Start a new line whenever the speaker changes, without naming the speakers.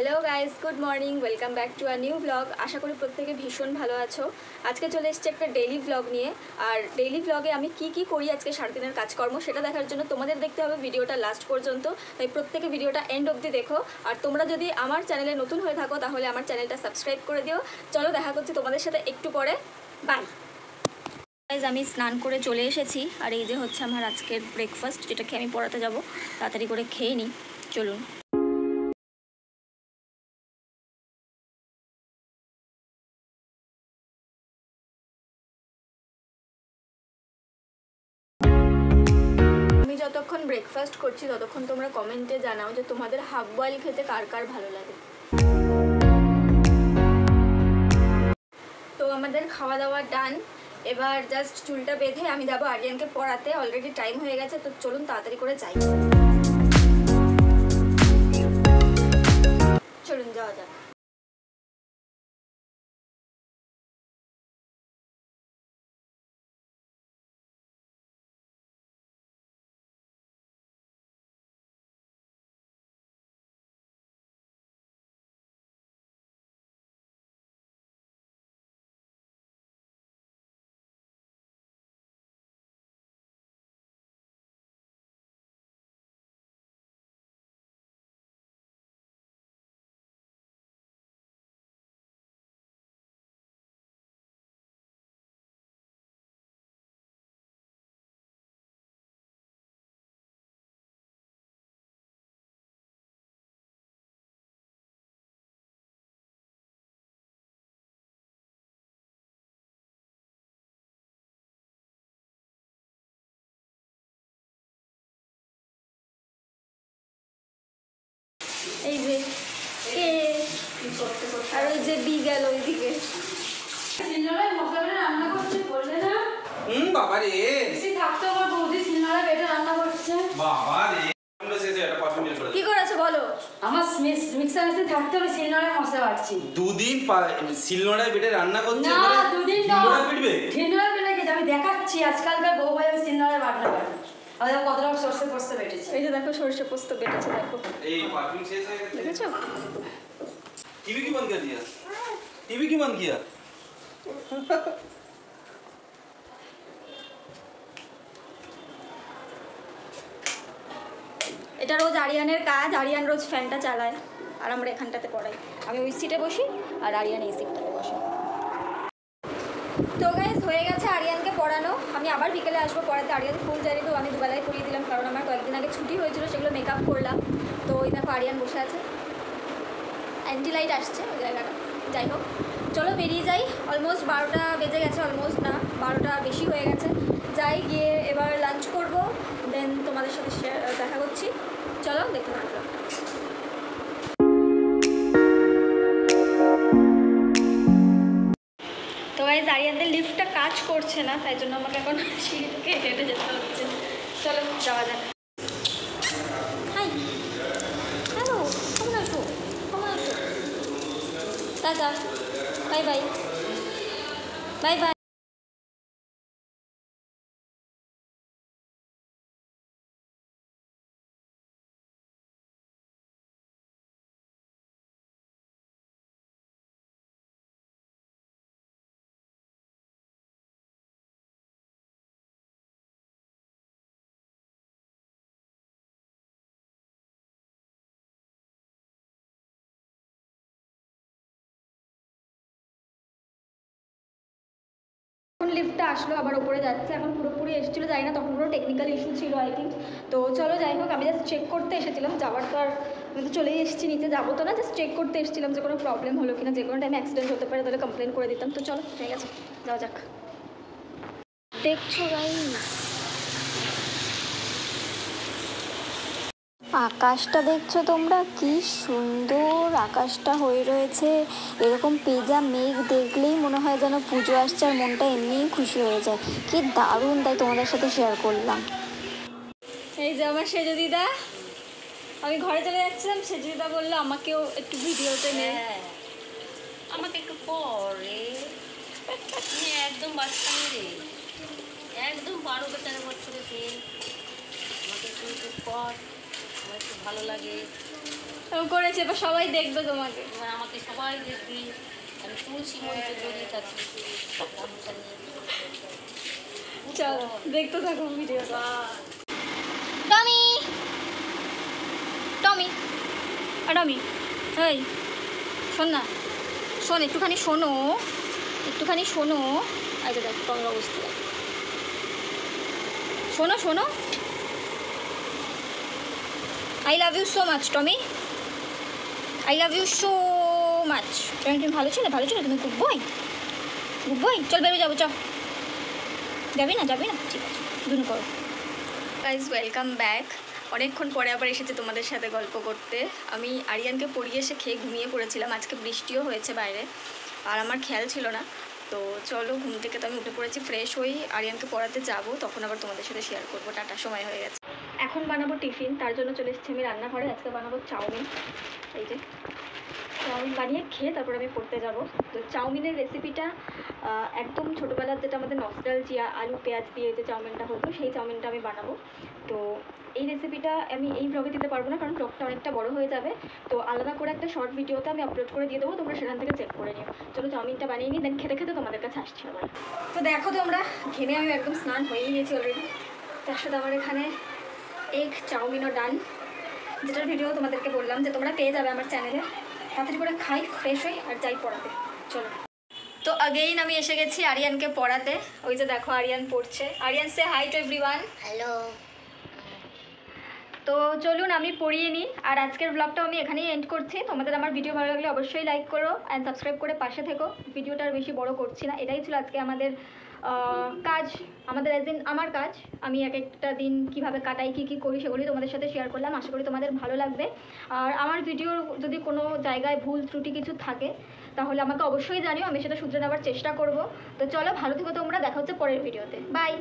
Hello guys, good morning, welcome back to a new blog. আশা করি প্রত্যেকে ভীষণ ভালো আছো। আজকে চলে এসেছি একটা ডেইলি ব্লগ নিয়ে। আর ডেইলি ব্লগে আমি কি করি আজকে সারাদিনের কাজকর্ম সেটা দেখার জন্য তোমাদের দেখতে হবে ভিডিওটা লাস্ট পর্যন্ত। তাই প্রত্যেকে ভিডিওটা এন্ড অবধি দেখো। আর তোমরা যদি আমার চ্যানেলে নতুন হয়ে থাকো তাহলে আমার চ্যানেলটা সাবস্ক্রাইব করে দিও। চলো দেখা করছি তোমাদের সাথে একটু পরে। বাই গাইজ, আমি স্নান করে চলে এসেছি। আর এই যে হচ্ছে আমার আজকের ব্রেকফাস্ট, যেটা খেয়ে আমি পড়াতে যাবো। তাড়াতাড়ি করে খেয়ে নিই, চলুন। আমি যতক্ষণ ব্রেকফাস্ট করছি ততক্ষণ তোমরা কমেন্টে জানাও যে তোমাদের হাফ বয়েল খেতে কার কার ভালো লাগে। তো আমাদের খাওয়া দাওয়া ডান। এবার জাস্ট চুলটা বেঁধে আমি যাবো আরিয়ানকে পড়াতে। অলরেডি টাইম হয়ে গেছে, তো চলুন তাড়াতাড়ি করে যাই। চলুন যাওয়া যাক। এই যে আর ওই যে বি গেল ওইদিকে।
রান্না করছে বললে না?
বাবা রে
থাকতো আমার বৌদি সিলনোড়া বেটে রান্না করছে।
বাবা রে
কি করেছো বলো?
আমার মিক্সার মেশিন থাকতে আমি সিলনোড়ায় মশলা বাটছি।
দুদিন সিলনোড়ায় বেটে রান্না করছে।
না দুদিন না,
সিলনোড়া পিটবে?
সিলনোড়া বেটে গেছে। আমি দেখাচ্ছি আজকালকার বউ ভাই আমি সিলনোড়ায় বাটনা পারি। আর কত রকম সরষে পোস্ত বেটেছি।
এই যে দেখো সরষে পোস্ত বেটেছে, দেখো।
এই পারফিউম শেষ হয়ে গেছে,
দেখেছো?
टीवी क्यों बंद कर दिया? टीवी क्यों बंद किया?
এটা রোজ আরিয়ানের কাজ। আরিয়ান রোজ ফ্যানটা চালায় আর আমরা এখানটাতে পড়াই। আমি ওই সিটে বসি আর আরিয়ান এই সিটটাতে বসে। তো গাইজ হয়ে গেছে আরিয়ানকে পড়ানো। আমি আবার বিকেলে আসবো পড়াতে। আরিয়ান স্কুল যাই, তো আমি দুবেলায় পড়িয়ে দিলাম, কারণ আমার কয়েকদিন আগে ছুটি হয়েছিল, সেগুলো মেকআপ করলাম। তো ওই দেখো আরিয়ান বসে আছে, অ্যান্টি লাইট আসছে ওই জায়গাটা। যাই হোক, চলো বেরিয়ে যাই। অলমোস্ট 12টা বেজে গেছে, অলমোস্ট না 12টা বেশি হয়ে গেছে। যাই, গিয়ে এবার লাঞ্চ করব, দেন তোমাদের সাথে দেখা করছি। চলো দেখতে থাকো। তো গাইজ আরিয়ানদের লিফটটা কাজ করছে না, তাই জন্য আমাকে এখন সিঁড়ি থেকে হেঁটে যেতে হচ্ছে। চলো যাওয়া যাক। হাই, হ্যালো, কেমন আছো? কেমন আছো? Tata, bye bye, bye bye. এখন লিফটটা আসলো, আবার ওপরে যাচ্ছে। এখন পুরোপুরি এসেছিলো, যাই না, তখন পুরো টেকনিক্যাল ইস্যু ছিল আই থিঙ্ক। তো চলো যাই হোক, আমি জাস্ট চেক করতে এসেছিলাম, যাওয়ার তো আর আমি তো চলেই এসেছি, নিচে যাবো তো না, জাস্ট চেক করতে এসেছিলাম যে কোনো প্রবলেম হলো কিনা। যে কোনো টাইমে অ্যাক্সিডেন্ট হতে পারে, তাহলে কমপ্লেন করে দিতাম। তো চলো ঠিক আছে, যাওয়া যাক। দেখছো গাইস, আকাশটা দেখছো তোমরা, কি সুন্দর আকাশটা হয়ে রয়েছে। এরকম পেঁজা মেঘ দেখলেই মনে হয় যেন পুজো আসছে, আর মনটা এমনিই খুশি হয়ে যায়। কি দারুণ, তাই তোমাদের সাথে শেয়ার করলাম। এই যে আমার সেজু দিদা, আমি ঘরে চলে যাচ্ছিলাম, সেজু দিদা বললো আমাকেও একটু ভিডিওতে নে।
আমাকে একটু পরে একদম বাচ্চা মেরে একদম 12-13 বছরের আমাকে একটু পর, আমার একটু ভালো লাগে।
করেছে, এবার সবাই দেখবে তোমাকে।
এবার আমাকে সবাই দেখবি, আমি তুলসী মন্ত্রে জড়িয়ে থাকি গামছা নিয়ে।
চলো দেখতে থাকো ভিডিওটা।
বাহ,
টমি টমি টমি, এই শোন না, শোন একটুখানি শোনো, একটুখানি শোনো। আচ্ছা দেখ তোমার অবস্থা দেখ। শোনো শোনো, I love you so much Tommy, I love you so much. তুমি ভালো ছিলে, ভালো ছিল, তুমি গুড বয়, গুড বয়। চল বেরো যাবো, চল। যাবি না, যাবি না, ঠিক আছে, দুন করো। Guys welcome back. অনেকক্ষণ পরে আবার এসেছে তোমাদের সাথে গল্প করতে। আমি আরিয়ানকে পড়িয়ে এসে খেয়ে ঘুমিয়ে পড়েছিলাম। আজকে বৃষ্টিও হয়েছে বাইরে, আর আমার খেয়াল ছিল না। তো চলো, ঘুম থেকে তো আমি উঠে পড়েছি, ফ্রেশ হই, আরিয়ানকে পড়াতে যাবো, তখন আবার তোমাদের সাথে শেয়ার করবো। টাটার সময় হয়ে গেছে। এখন বানাবো টিফিন, তার জন্য চলে এসেছি আমি রান্নাঘরে। আজকে বানাবো চাউমিন। এই যে চাউমিন বানিয়ে খেয়ে তারপর আমি পড়তে যাব। তো চাউমিনের রেসিপিটা একদম ছোটোবেলার যেটা আমাদের নস্টালজিয়া, আলু পেঁয়াজ দিয়ে যে চাউমিনটা হতো, সেই চাউমিনটা আমি বানাবো। তো এই রেসিপিটা আমি এই ব্লগে দিতে পারবো না, কারণ ব্লগটা অনেকটা বড় হয়ে যাবে। তো আলাদা করে একটা শর্ট ভিডিওতে আমি আপলোড করে দিয়ে দেবো, তোমরা সেখান থেকে চেক করে নিও। চলো চাউমিনটা বানিয়ে নিই, দেন খেতে খেতে তোমাদের কাছে আসছি আবার। তো দেখো তোমরা, ঘেমে আমি একদম স্নান হয়েই গেছি অলরেডি। তার সাথে আমার এখানে এগ চাউমিনও ডান, যেটার ভিডিও তোমাদেরকে বললাম যে তোমরা পেয়ে যাবে আমার চ্যানেলে। তাড়াতাড়ি করে খাই, ফ্রেশ হই, আর যাই পড়াতে। চলো। তো আগেইন আমি এসে গেছি আরিয়ানকে পড়াতে। ওই যে দেখো আরিয়ান পড়ছে। আরিয়ান সে হাই টু এভরিওয়ান।
হ্যালো।
তো চলুন আমি পড়িয়ে নিই, আর আজকের ব্লগটাও আমি এখানেই এন্ড করছি। তোমাদের আমার ভিডিও ভালো লাগলে অবশ্যই লাইক করো অ্যান্ড সাবস্ক্রাইব করে পাশে থেকো। ভিডিওটা আর বেশি বড় করছি না, এটাই ছিল আজকে আমাদের কাজ, আমাদের অ্যাজ ইন আমার কাজ। আমি এক একটা দিন কীভাবে কাটাই, কী কী করি, সেগুলি তোমাদের সাথে শেয়ার করলাম। আশা করি তোমাদের ভালো লাগবে। আর আমার ভিডিওর যদি কোনো জায়গায় ভুল ত্রুটি কিছু থাকে, তাহলে আমাকে অবশ্যই জানিও, আমি সেটা শুধরে নেওয়ার চেষ্টা করব। তো চলো, ভালো থেকো তোমরা, দেখা হচ্ছে পরের ভিডিওতে। বাই।